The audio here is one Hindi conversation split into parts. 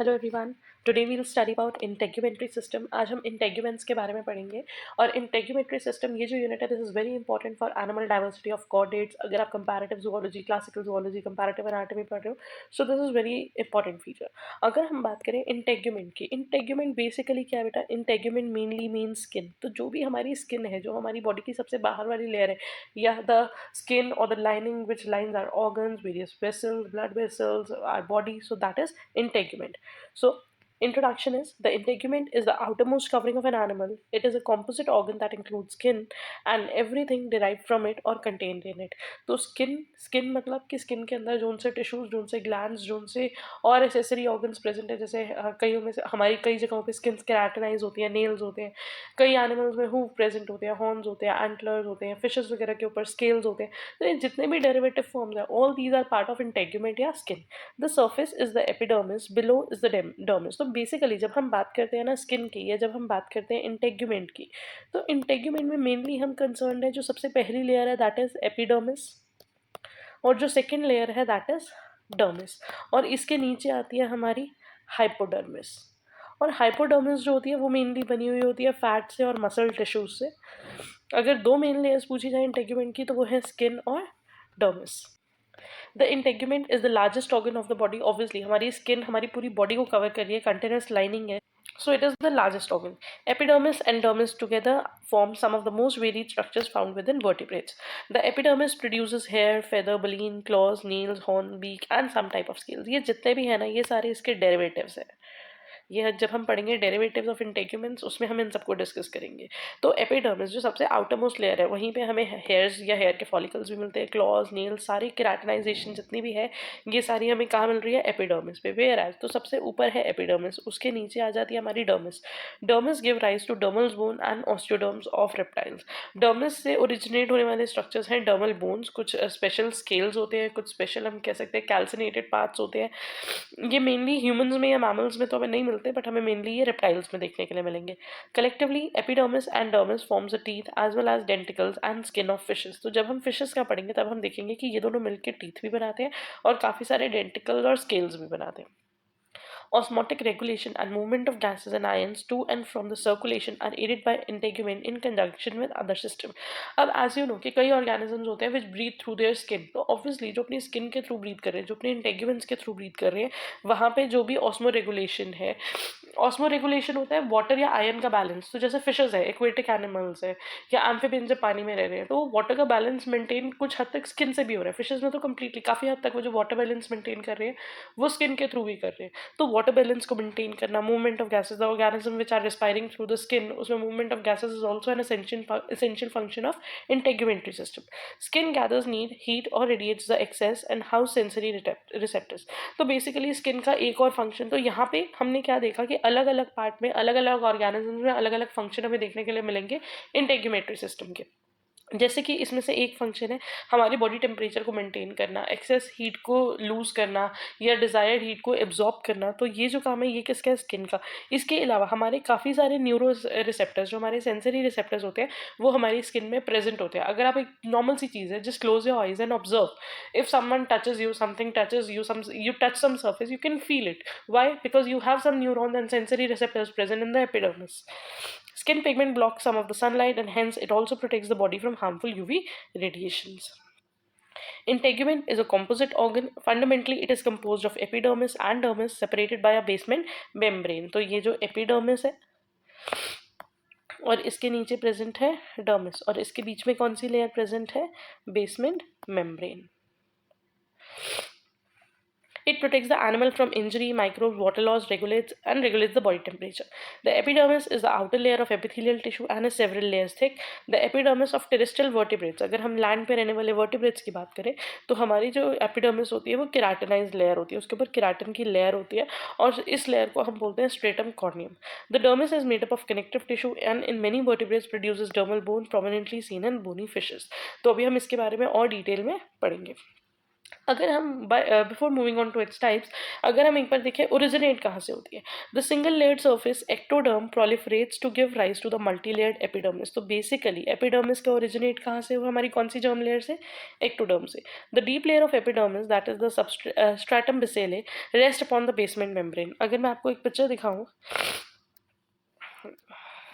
Hello everyone. Today we will study about integumentary system. आज हम इंटेग्यूमेंट्स के बारे में पढ़ेंगे। और इंटेग्यूमेंट्री सिस्टम ये जो यूनिट है this is very important for animal diversity of chordates. अगर आप comparative zoology, classical zoology, comparative anatomy पढ़ रहे हो, so this is very important feature. अगर हम बात करें इंटेग्यूमेंट की, इंटेग्यूमेंट बेसिकली क्या है बेटा? Integument mainly mean skin. तो जो भी हमारी स्किन है, जो हमारी बॉडी की सबसे बाहर वाली लेयर है, या the skin or the lining which lines our organs, various vessels, blood vessels, our body, so that is integument. So introduction is: the integument is the outermost covering of an animal. It is a composite organ that includes skin and everything derived from it or contained in it. तो स्किन मतलब कि स्किन के अंदर जोन से टिश्यूज, जोन से ग्लैंड्स, जोन से और एसेसरी ऑर्गन्स प्रेजेंट है। जैसे कईयों में से हमारी कई जगहों पे स्किन केराटिनाइज होती है, नेल्स होते हैं, कई एनिमल्स में हूव प्रेजेंट होते हैं, हॉर्न्स होते हैं, एंटलर्स होते हैं, फिशेस वगैरह के ऊपर स्केल्स होते हैं। तो ये जितने भी डेरिवेटिव फॉर्म्स हैं, all these are part of integument या skin. The surface is the epidermis, below is the dermis. तो बेसिकली जब हम बात करते हैं ना स्किन की, या जब हम बात करते हैं इंटेग्यूमेंट की, तो इंटेग्यूमेंट में मेनली हम कंसर्न है जो सबसे पहली लेयर है दैट इज एपिडर्मिस, और जो सेकेंड लेयर है दैट इज डर्मिस, और इसके नीचे आती है हमारी हाइपोडर्मिस। और हाइपोडर्मिस जो होती है वो मेनली बनी हुई होती है फैट से और मसल टिश्यूज से। अगर दो मेन लेयर्स पूछी जाए इंटेग्यूमेंट की तो वो है स्किन और dermis. The integument is the largest organ of the body. Obviously हमारी स्किन हमारी पूरी बॉडी को कवर कर रही है, कंटिन्यूस लाइनिंग है, so it is the largest organ. Epidermis and dermis together form some of the most varied structures found within vertebrates. The epidermis produces hair, feather, baleen, claws, nails, horn, beak and some type of scales. ये जितने भी है ना, ये सारे इसके derivatives हैं। ये जब हम पढ़ेंगे डेरिवेटिव्स ऑफ इंटेग्यूमेंट्स, उसमें हम इन सबको डिस्कस करेंगे। तो एपिडर्मिस जो सबसे आउटर मोस्ट लेयर है, वहीं पे हमें हेयर्स या हेयर के फॉलिकल्स भी मिलते हैं, क्लॉज, नेल्स, सारी केराटिनाइजेशन जितनी भी है ये सारी हमें कहाँ मिल रही है? एपिडर्मिस पे। वेयर एज तो सबसे ऊपर है एपिडर्मिस, उसके नीचे आ जाती है हमारी dermis. Dermis give rise to dermals bone and osteoderms of reptiles. Dermis से ओरिजिनेट होने वाले स्ट्रक्चर्स हैं डर्मल बोन्स, कुछ स्पेशल स्केल्स होते हैं, कुछ स्पेशल हम कह सकते हैं कैल्सिनेटेड पार्ट्स होते हैं। ये मेनली ह्यूमंस में या मैमल्स में तो हमें नहीं मिलते, बट हमें मेनली ये रेप्टाइल्स में देखने के लिए मिलेंगे। Collectively epidermis and dermis forms the teeth as well as denticles and skin of fishes. तो जब हम फिशेस का पढ़ेंगे तब हम देखेंगे कि ये दोनों मिलकर टीथ भी बनाते हैं और काफ़ी सारे डेंटिकल्स और स्केल्स भी बनाते हैं। Osmotic regulation and movement of gases and ions to and from the circulation are aided by integument in conjunction with other system. अब as you know कि कई organisms होते हैं which breathe through their skin, तो obviously जो अपनी skin के थ्रू ब्रीथ कर रहे हैं, जो अपने इंटेग्यूमेंट्स के थ्रू ब्रीथ कर रहे हैं, वहाँ पे जो भी ऑस्मो रेगुलेशन है, ऑस्मो रेगुलेशन होता है वाटर या आयन का बैलेंस। तो जैसे फिशेस है, एक्वेटिक एनिमल्स है, या एम्फिबियंस जब पानी में रह रहे हैं, तो वाटर का बैलेंस मेंटेन कुछ हद तक स्किन से भी हो रहा है। फिशेस में तो कम्प्लीटली काफ़ी हद तक वो जो वाटर बैलेंस मेंटेन कर रहे हैं वो स्किन के थ्रू भी कर रहे हैं। तो वाटर बैलेंस को मेंटेन करना, movement of gases, the organism which are respiring through the skin, उसमें movement of gases is also an essential function of integumentary system. Skin gathers need heat or radiates the excess and house sensory receptors. तो बेसिकली स्किन का एक और फंक्शन, तो यहाँ पे हमने क्या देखा कि अलग अलग पार्ट में अलग अलग ऑर्गेनिज्म में अलग अलग फंक्शन हमें देखने के लिए मिलेंगे इंटेग्यूमेट्री सिस्टम के। जैसे कि इसमें से एक फंक्शन है हमारी बॉडी टेम्परेचर को मेंटेन करना, एक्सेस हीट को लूज़ करना या डिज़ायर्ड हीट को एब्जॉर्ब करना। तो ये जो काम है ये किसका है? स्किन का। इसके अलावा हमारे काफ़ी सारे न्यूरो रिसेप्टर्स, जो हमारे सेंसरी रिसेप्टर्स होते हैं, वो हमारी स्किन में प्रेजेंट होते हैं। अगर आप एक नॉर्मल सी चीज़ है, just close your eyes and observe, if someone touches you, something touches you, you touch some surface, you can feel it. Why? Because you have some neurons and sensory receptors present in the epidermis. Skin pigment blocks some of the sunlight and hence it also protects the body from harmful UV radiations. Integument is a composite organ. Fundamentally, it is composed of epidermis and dermis separated by a basement membrane. तो ये जो epidermis है और इसके नीचे प्रेजेंट है डर्मिस, और इसके बीच में कौन सी लेयर प्रेजेंट है? Basement membrane. It protects the animal from injury, microbes, water loss, regulates the body temperature. The epidermis is the outer layer of epithelial tissue and is several layers thick. The epidermis of terrestrial vertebrates, अगर हम लैंड पे रहने वाले vertebrates की बात करें तो हमारी जो epidermis होती है वो केराटिनाइज्ड लेयर होती है, उसके ऊपर केराटिन की लेयर होती है और इस लेयर को हम बोलते हैं stratum corneum. The dermis is made up of connective tissue and in many vertebrates produces dermal bone prominently seen in bony fishes. तो अभी हम इसके बारे में और डिटेल में पढ़ेंगे. अगर हम before moving on to its types, अगर हम एक बार देखें ओरिजिनेट कहाँ से होती है, the single layered surface ectoderm proliferates to give rise to the multi layered epidermis. तो बेसिकली एपिडर्मिस का ओरिजिनेट कहाँ से हुआ, हमारी कौन सी जर्म लेयर से, एक्टोडर्म से। The deep layer of epidermis that is the stratum basale rest upon the basement membrane. अगर मैं आपको एक पिक्चर दिखाऊं,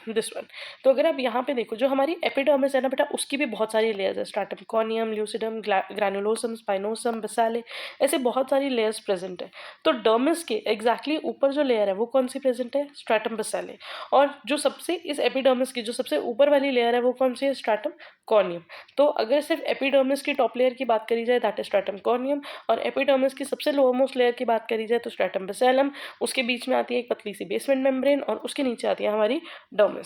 दिस वन, तो अगर आप यहाँ पे देखो, जो हमारी एपिडर्मिस है ना बेटा, उसकी भी बहुत सारी लेयर्स है, स्ट्रैटम कॉर्नियम, ल्यूसिडम, ग्रैनुलोसम, स्पाइनोसम, बेसाले, ऐसे बहुत सारी लेयर्स प्रेजेंट है। तो डर्मिस के एग्जैक्टली ऊपर जो लेयर है वो कौन सी प्रेजेंट है, स्ट्रैटम बेसाले। और जो सबसे इस एपिडर्मिस की जो सबसे ऊपर वाली लेयर है वो कौन सी है, स्ट्रैटम कॉर्नियम। तो अगर सिर्फ एपिडर्मिस की टॉप लेयर की बात करी जाए दैट इज स्ट्रैटम कॉर्नियम, और एपिडर्मिस की सबसे लोअर मोस्ट लेयर की बात करी जाए तो स्ट्रैटम बेसेलम, उसके बीच में आती है एक पतली सी बेसमेंट मेम्ब्रेन, और उसके नीचे आती है हमारी dermis.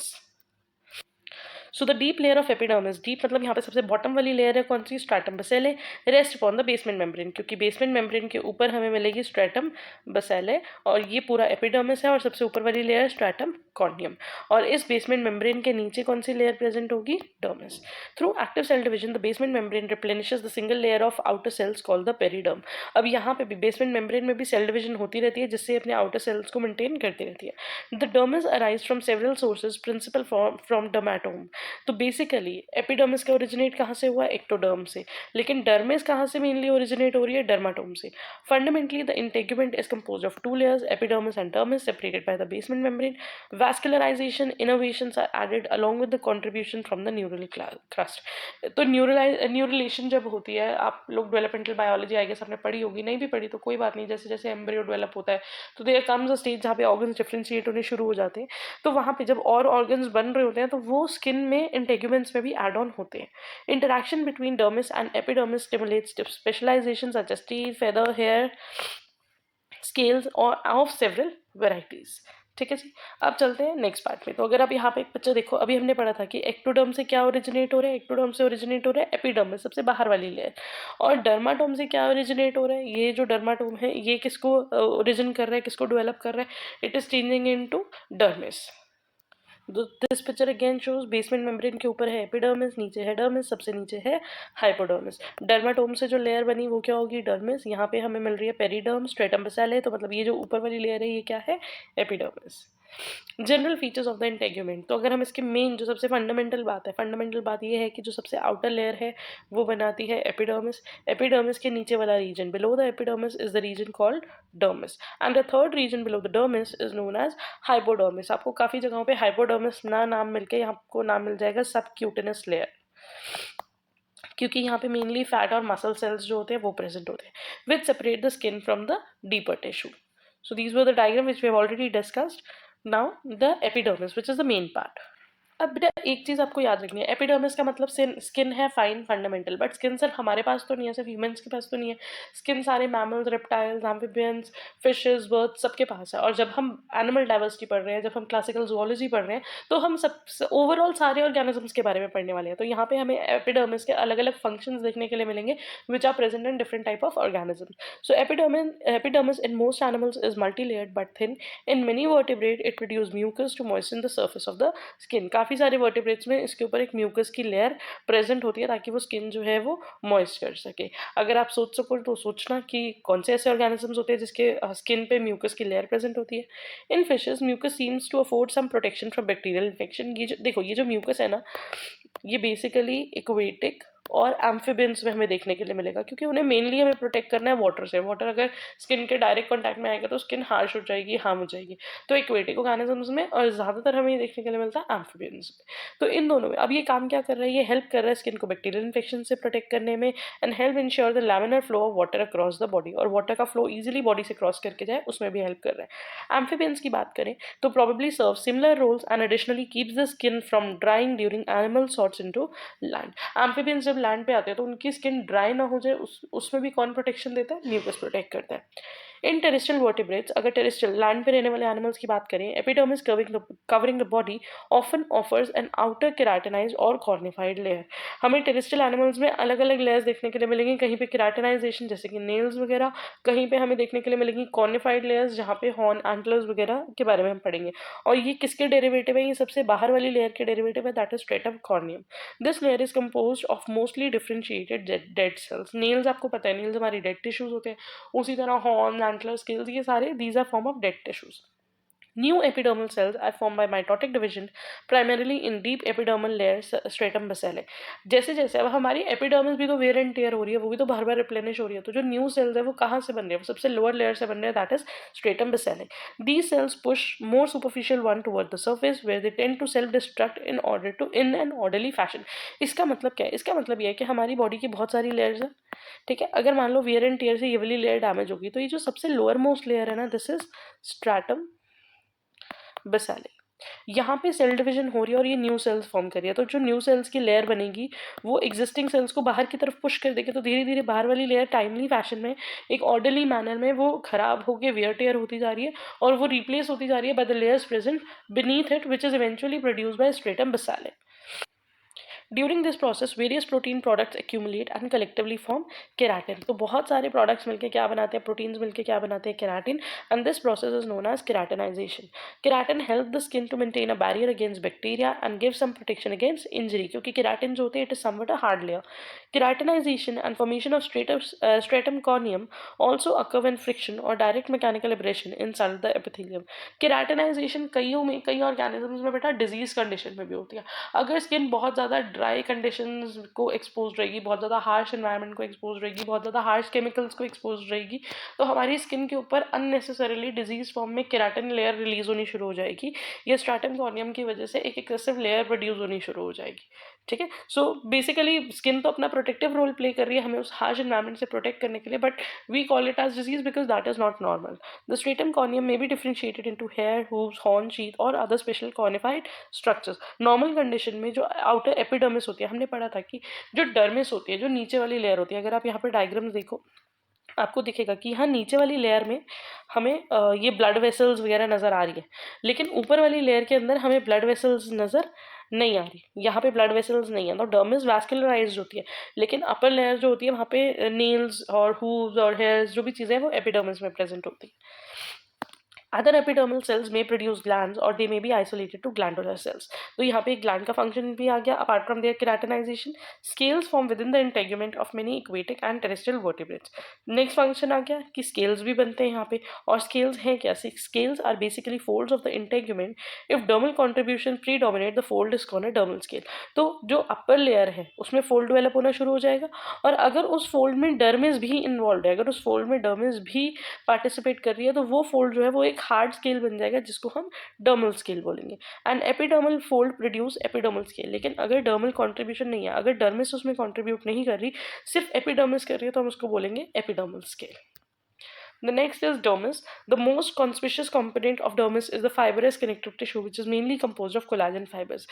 So the deep layer of epidermis, deep मतलब यहाँ पे सबसे बॉटम वाली लेयर है कौन सी, stratum basale, rest upon the basement membrane, क्योंकि बेसमेंट मेम्ब्रेन के ऊपर हमें मिलेगी स्ट्रैटम बेसेले, और ये पूरा एपिडर्मिस है, और सबसे ऊपर वाली लेयर स्ट्रैटम कॉर्नियम, और इस बेसमेंट मेम्ब्रेन के नीचे कौन सी लेयर प्रेजेंट होगी, dermis. Through active cell division the basement membrane replenishes the single layer of outer cells called the periderm. अब यहाँ पे भी बेसमेंट मेम्ब्रेन में भी सेल डिविजन होती रहती है, जिससे अपने आउटर सेल्स को मेंटेन करती रहती है। The dermis arise from several sources, principal from dermatome. तो बेसिकली एपिडर्मिस का ओरिजिनेट कहाँ से हुआ, एक्टोडर्म से, लेकिन डर्मिस कहाँ से मेनली ओरिजिनेट हो रही है, डर्माटोम से। Fundamentally the integument is composed of two layers, epidermis and dermis, separated by the basement membrane. Vascularization innovations are added along with the contribution from the neural crest. तो न्यूरलेशन जब होती है, आप लोग डेवलपमेंटल बायोलॉजी आई गेस आपने पढ़ी होगी, नहीं भी पढ़ी तो कोई बात नहीं, जैसे जैसे एम्ब्रियो डेवलप होता है तो देयर कम्स अ स्टेज जहाँ पे ऑर्गन्स डिफरेंशिएट होने शुरू हो जाते हैं। तो वहाँ पे जब और ऑर्गन्स बन रहे होते हैं तो वो स्किन में इंटेग्यूमेंट्स में भी एड ऑन होते हैं। Interaction between dermis and epidermis stimulates specialization such as teeth, feather, hair, scales और ऑफ सेवरल वेराइटीज। ठीक है जी, अब चलते हैं नेक्स्ट पार्ट में। तो अगर आप यहाँ पे एक पिक्चर देखो, अभी हमने पढ़ा था कि एक्टोडर्म से क्या ओरिजिनेट हो रहा है, एक्टोडर्म से ओरिजिनेट हो रहा है एपिडर्मिस, सबसे बाहर वाली लेयर। और डर्माटोम से क्या ओरिजिनेट हो रहा है, ये जो डर्माटोम है ये किसको ओरिजिन कर रहा है, किसको डेवलप कर रहा है, it is changing into dermis. This picture again shows basement membrane के ऊपर है एपिडर्मिस, नीचे है डर्मिस, सबसे नीचे है हाइपोडर्मिस। डर्माटोम से जो लेयर बनी वो क्या होगी, डर्मिस। यहाँ पे हमें मिल रही है पेरिडर्म, स्ट्रेटम बेसाले, तो मतलब ये जो ऊपर वाली लेयर है ये क्या है, epidermis. General features of the integument, तो अगर हम इसके मेन जो सबसे फंडामेंटल बात है, फंडामेंटल बात ये है कि जो सबसे आउटर लेयर है वो बनाती है एपिडर्मिस। एपिडर्मिस के नीचे वाला region below the epidermis is the region called dermis, and the third region below the dermis is known as hypodermis. आपको काफी जगहों पे हाइपोडर्मिस ना नाम मिलके यहाँ आपको नाम मिल जाएगा सबक्यूटेनस लेयर, क्योंकि यहाँ पे मेनली फैट और मसल सेल्स जो होते हैं वो प्रेजेंट होते हैं विच separate the skin from the deeper tissue. So these were the diagram which we have already discussed. Now the epidermis, which is the main part. अब बेटा एक चीज आपको याद रखनी है, एपिडर्मिस का मतलब स्किन है फाइन फंडामेंटल, बट स्किन सिर्फ हमारे पास तो नहीं है, सिर्फ ह्यूमंस के पास तो नहीं है। स्किन सारे mammals, reptiles, amphibians, fishes, birds सबके पास है। और जब हम एनिमल डाइवर्सिटी पढ़ रहे हैं, जब हम क्लासिकल जूलॉजी पढ़ रहे हैं, तो हम सब ओवरऑल सारे ऑर्गेनिजम्स के बारे में पढ़ने वाले हैं। तो यहाँ पे हमें एपिडर्मिस के अलग अलग फंक्शंस देखने के लिए मिलेंगे which are present in different type of organisms. So epidermis in most animals is multi layered but thin. In many vertebrate it produce mucus to moisten the surface of the skin. काफ़ी सारे वर्टिब्रेट्स में इसके ऊपर एक म्यूकस की लेयर प्रेजेंट होती है ताकि वो स्किन जो है वो मॉइस्ट कर सके। अगर आप सोच सको तो सोचना कि कौन से ऐसे ऑर्गेनिजम्स होते हैं जिसके स्किन पे म्यूकस की लेयर प्रेजेंट होती है। In fishes mucus seems to afford some protection from bacterial infection. ये जो देखो, ये जो म्यूकस है ना, ये बेसिकली एक्वेटिक और एम्फिबियंस में हमें देखने के लिए मिलेगा, क्योंकि उन्हें मेनली हमें प्रोटेक्ट करना है वाटर से। वाटर अगर स्किन के डायरेक्ट कॉन्टैक्ट में आएगा तो स्किन हार्श हो जाएगी, हार्म हो जाएगी। तो एक्वेटिक ऑर्गेनिजम्स में, और ज़्यादातर हमें ये देखने के लिए मिलता है एम्फिबियंस में। तो इन दोनों में अब ये काम क्या कर रहा है, ये हेल्प कर रहा है स्किन को बैक्टीरियल इन्फेक्शन से प्रोटेक्ट करने में, and help ensure the laminar flow of water across the body, और वाटर का फ्लो ईजिली बॉडी से क्रॉस करके जाए उसमें भी हेल्प कर रहा है। एम्फिबियंस की बात करें तो probably serve similar roles and additionally keeps the skin from drying during animal sorts into land. Amphibians जब लैंड पे आते हैं तो उनकी स्किन ड्राई ना हो जाए उसमें भी कौन प्रोटेक्शन देता है, म्यूकस प्रोटेक्ट करता है। इन टेरेस्ट्रियल वर्टिब्रेट्स, अगर टेरेस्ट्रियल लैंड पे रहने वाले एनिमल्स की बात करें, epidermis covering the body often offers an outer keratinized और कॉर्निफाइड लेयर। हमें टेरेस्ट्रियल एनिमल्स में अलग अलग लेयर्स देखने के लिए मिलेंगी, कहीं पे केराटिनाइजेशन जैसे कि नेल्स वगैरह, कहीं पे हमें देखने के लिए मिलेंगी कॉर्निफाइड लेयर्स जहाँ पे हॉर्न एंटलर्स वगैरह के बारे में हम पढ़ेंगे। और ये किसके डेरिवेटिव है? ये सबसे बाहर वाली लेयर के डेरिवेटिव है, that is stratum corneum. This layer is composed of mostly differentiated dead cells. Nails आपको पता है, नेल्स हमारी डेड टिश्यूज होते हैं, उसी तरह हॉर्न एंटलर स्केल्स ये सारे these are form of dead tissues. New epidermal cells are formed by mitotic division primarily in deep epidermal layers stratum basalis। जैसे जैसे अब हमारी एपिडर्मिस भी तो वेयर एंड टेयर हो रही है, वो भी तो बार बार रिप्लेनिश हो रही है, तो जो न्यू सेल्स है वो कहाँ से बन रही है? वो सबसे लोअर लेयर से बन रहे हैं, that is stratum basale. These cells push more superficial one toward the surface where they tend to self destruct in an orderly fashion. इसका मतलब क्या है? इसका मतलब यह है कि हमारी बॉडी की बहुत सारी लेयर्स हैं, ठीक है। अगर मान लो वेयर एंड टेयर से ये वाली लेयर डैमेज होगी, तो ये जो सबसे लोअर मोस्ट लेयर है ना, दिस इज स्ट्रेटम बेसाले। यहाँ पे सेल डिवीजन हो रही है और ये न्यू सेल्स फॉर्म कर रही है, तो जो न्यू सेल्स की लेयर बनेगी वो एग्जिस्टिंग सेल्स को बाहर की तरफ पुश कर देगी, तो धीरे धीरे बाहर वाली लेयर टाइमली फैशन में एक ऑर्डरली मैनर में वो खराब होकर वेयर टेयर होती जा रही है और वो रिप्लेस होती जा रही है by the layers present beneath it which is eventually produced by stratum basale. During this process various protein products accumulate and collectively form keratin. तो बहुत सारे प्रोडक्ट्स मिलकर क्या बनाते हैं? प्रोटीन्स मिलकर क्या बनाते हैं? Keratin. And this process is known as keratinization. Keratin help the skin to maintain a barrier against bacteria and give some protection against injury, क्योंकि केराटिन जो होती है it is somewhat a hard layer. Keratinization and formation of stratum corneum also occur when friction or direct mechanical abrasion inside the epithelium। Keratinization कई ऑर्गेनिजम्स में बेटा डिजीज कंडीशन में भी होती है। अगर स्किन बहुत ज़्यादा ड्राई कंडीशंस को एक्सपोज रहेगी, बहुत ज़्यादा हार्श एनवायरनमेंट को एक्सपोज रहेगी, बहुत ज़्यादा हार्श केमिकल्स को एक्सपोज रहेगी, तो हमारी स्किन के ऊपर अननेसेसरीली डिजीज फॉर्म में केराटिन लेयर रिलीज होनी शुरू हो जाएगी। ये स्ट्रैटम कॉर्नियम की वजह से एक एक्सेसिव लेयर प्रोड्यूस होनी शुरू हो जाएगी, ठीक है। सो बेसिकली स्किन तो अपना प्रोटेक्टिव रोल प्ले कर रही है हमें उस हार्श एनवायरनमेंट से प्रोटेक्ट करने के लिए, but we call it as disease because that is not normal. The stratum corneum may be differentiated into hair, hooves, horn, sheath और other special cornified structures. Normal condition में जो आउटर एपिडर्मिस होती है, हमने पढ़ा था कि जो डर्मिस होती है, जो नीचे वाली लेयर होती है, अगर आप यहाँ पे डायग्राम्स देखो आपको दिखेगा कि यहाँ नीचे वाली लेयर में हमें ये ब्लड वेसल्स वगैरह नज़र आ रही है, लेकिन ऊपर वाली लेयर के अंदर हमें ब्लड वेसल्स नज़र नहीं आ रही। यहाँ पे ब्लड वेसल्स नहीं है, तो डर्मिस वैस्कुलराइज्ड होती है, लेकिन अपर लेयर जो होती है वहाँ पे नेल्स और हूव्स और हेयर्स जो भी चीज़ें हैं वो एपिडर्मिस में प्रेजेंट होती है। Other epidermal cells may produce glands or they may be isolated to glandular cells। तो यहाँ पे एक gland का function भी आ गया apart from their keratinization। Scales form within the integument of many aquatic and terrestrial vertebrates। Next function आ गया कि scales भी बनते हैं यहाँ पे, और scales हैं क्या? Scales are basically folds of the integument। If dermal contribution predominate the fold is called a dermal scale। तो जो upper layer है उसमें fold develop होना शुरू हो जाएगा, और अगर उस fold में dermis भी involved है, अगर उस fold में dermis भी पार्टिसिपेट कर रही है, तो वो फोल्ड जो है वो एक हार्ड स्केल बन जाएगा जिसको हम डर्मल स्केल बोलेंगे। And epidermal fold produce epidermal scale. लेकिन अगर डर्मल कंट्रीब्यूशन नहीं है, अगर डर्मिस उसमें कंट्रीब्यूट नहीं कर रही, सिर्फ एपिडर्मिस कर रही है, तो हम उसको बोलेंगे epidermal scale. The next is dermis। The most conspicuous component of dermis is the fibrous connective tissue which is mainly composed of collagen fibers।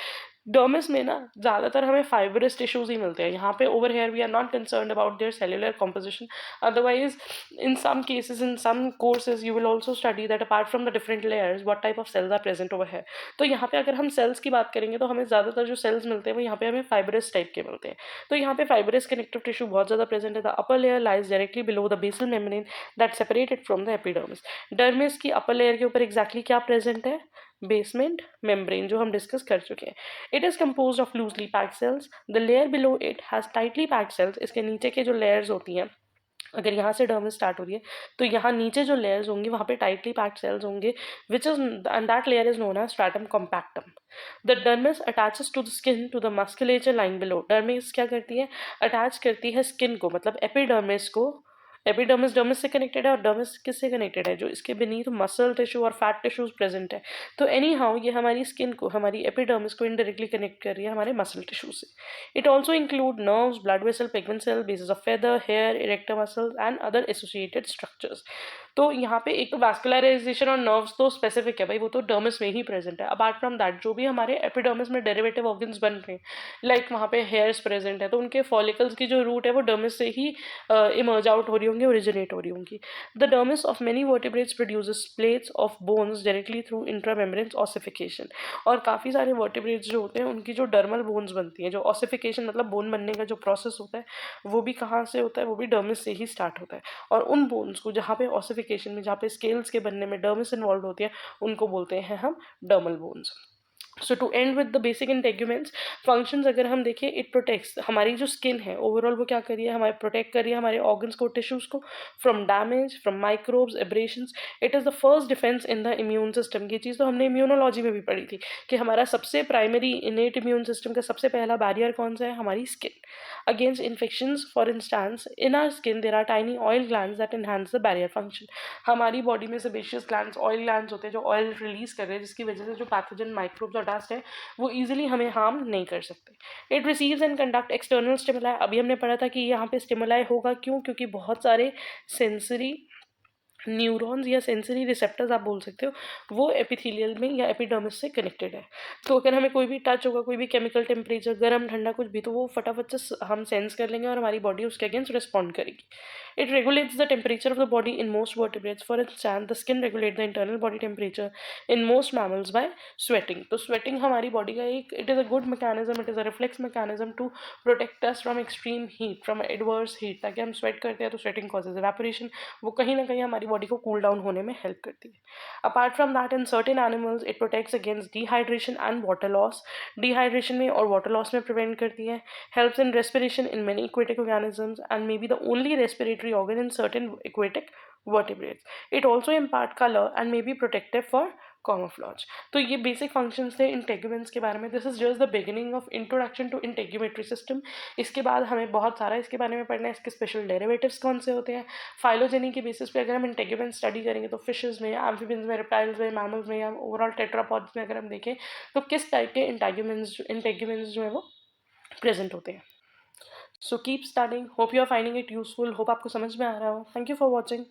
Dermis में ना ज़्यादातर हमें फाइबरस टिश्यूज ही मिलते हैं। यहाँ पे over here we are not concerned about their cellular composition, otherwise in some cases in some courses you will also study that apart from the different layers what type of cells are present over here. तो यहाँ पे अगर हम सेल्स की बात करेंगे तो हमें ज़्यादातर जो सेल्स मिलते हैं वो यहाँ पे हमें फाइबरस टाइप के मिलते हैं। तो यहाँ पे फाइबरस कनेक्टिव टिश्यू बहुत ज़्यादा प्रेजेंट है। The upper layer lies directly below the basal membrane that separated from the epidermis. Dermis की अपर लेयर के ऊपर एग्जैक्टली क्या प्रेजेंट है? बेसमेंट मेम्ब्रेन, जो हम डिस्कस कर चुके हैं। It is composed of loosely packed cells. The layer below it has tightly packed cells. इसके नीचे के जो लेयर्स होती हैं, अगर यहाँ से डर्मिस स्टार्ट हो रही है तो यहाँ नीचे जो लेयर्स होंगी वहाँ पे टाइटली पैक्ड सेल्स होंगे, which is and that layer is known as stratum compactum. The dermis attaches to the skin to the musculature lying below. Dermis क्या करती है? अटैच करती है स्किन को, मतलब एपिडर्मिस को। एपिडर्मिस डर्मिस से कनेक्टेड है, और डर्मिस किससे कनेक्टेड है? जो इसके बीनीथ मसल टिश्यू और फैट टिश्यूज प्रेजेंट है। तो एनी हाउ ये हमारी स्किन को, हमारी एपिडर्मिस को इनडायरेक्टली कनेक्ट कर रही है हमारे मसल टिश्यू से। It also include nerves, blood vessel, pigment cell, basis of feather, hair, erector muscles and other associated structures. तो यहाँ पे एक तो वैस्कुलराइजेशन और नर्व्स तो स्पेसिफिक है भाई, वो तो डर्मिस में ही प्रेजेंट है। अपार्ट फ्रॉम दैट जो भी हमारे एपिडर्मिस में डेरिवेटिव ऑर्गन्स बन रहे हैं, लाइक वहाँ पे हेयर्स प्रेजेंट है, तो उनके फॉलिकल्स की जो रूट है वो डर्मिस से ही इमर्ज आउट हो रही होंगी, ओरिजिनेट हो रही होंगी। The dermis of many vertebrates produces plates of bones directly through intramembrane ossification. और काफ़ी सारे वर्टिब्रेट्स जो होते हैं उनकी जो डर्मल बोन्स बनती हैं, जो ऑसिफिकेशन मतलब बोन बनने का जो प्रोसेस होता है वो भी कहाँ से होता है, वो भी डर्मिस से ही स्टार्ट होता है। और उन बोन्स को जहाँ पे ऑसिफिकेशन में, जहाँ पे स्केल्स के बनने में डर्मिस इन्वॉल्व होती है, उनको बोलते हैं हम dermal bones. So to end with the basic integuments functions अगर हम देखें, इट प्रोटेक्ट्स हमारी जो स्किन है ओवरऑल, वो क्या कर रही है, हमारे प्रोटेक्ट कर रही है हमारे ऑर्गन्स को, टिश्यूज को, from damage, from microbes, aberrations. It is the first defence in the immune system. ये चीज़ तो हमने इम्यूनोलॉजी में भी पढ़ी थी कि हमारा सबसे प्राइमरी इनेट इम्यून सिस्टम का सबसे पहला बैरियर कौन सा है, हमारी skin against infections. For instance in our skin there are tiny oil glands that enhance the barrier function. हमारी बॉडी में सेबेशियस ग्लैंड्स, ऑयल ग्लैंड्स होते हैं जो ऑयल रिलीज कर रहे हैं, जिसकी वजह से जो पैथोजन माइक्रोब्स और डस्ट है वो ईजिली हमें हार्म नहीं कर सकते। It receives and conduct external stimuli. अभी हमने पढ़ा था कि यहाँ पे स्टिमुलाई होगा क्यों, क्योंकि बहुत सारे सेंसरी न्यूरॉन्स या सेंसरी रिसेप्टर्स आप बोल सकते हो, वो एपिथेलियल में या एपिडर्मिस से कनेक्टेड है। तो अगर हमें कोई भी टच होगा, कोई भी केमिकल, टेम्परेचर, गर्म ठंडा कुछ भी, तो वो फटाफट से हम सेंस कर लेंगे और हमारी बॉडी उसके अगेंस्ट रिस्पॉन्ड करेगी। It regulates the temperature of the body in most vertebrates. For instance the skin regulate the internal body temperature in most mammals by sweating. तो स्वेटिंग हमारी बॉडी का एक, it is a good mechanism, it is a reflex mechanism to protect us from extreme heat, from adverse heat. ताकि हम स्वेट करते हैं तो स्वेटिंग कॉजेज एवेपोरेशन, वो कहीं ना कहीं हमारी बॉडी को कूल डाउन होने में हेल्प करती है। Apart from that in certain animals it protects against dehydration and water loss. Dehydration में और वाटर लॉस में प्रिवेंट करती है। Helps in respiration in many aquatic organisms and may be the only respiratory organ in certain aquatic vertebrates. It also impart color and may be protective for camouflage. तो ये बेसिक फंक्शंस थे इंटेग्यूमेंट्स के बारे में। This is just the beginning of introduction to integumentary system. इसके बाद हमें बहुत सारा इसके बारे में पढ़ना है, इसके स्पेशल डेरिवेटिव्स कौन से होते हैं। फाइलोजेनी के बेसिस पे अगर हम इंटेग्यूमेंट स्टडी करेंगे तो फिशेज में, एम्फीबियंस में, रेप्टाइल्स में, मैमल्स में, या ओवरऑल टेट्रापॉड्स में अगर हम देखें तो किस टाइप के इंटेग्यूमेंट्स जो है वो प्रेजेंट होते हैं। So keep studying, hope you are finding it useful, hope आपको समझ में आ रहा हो। Thank you for watching.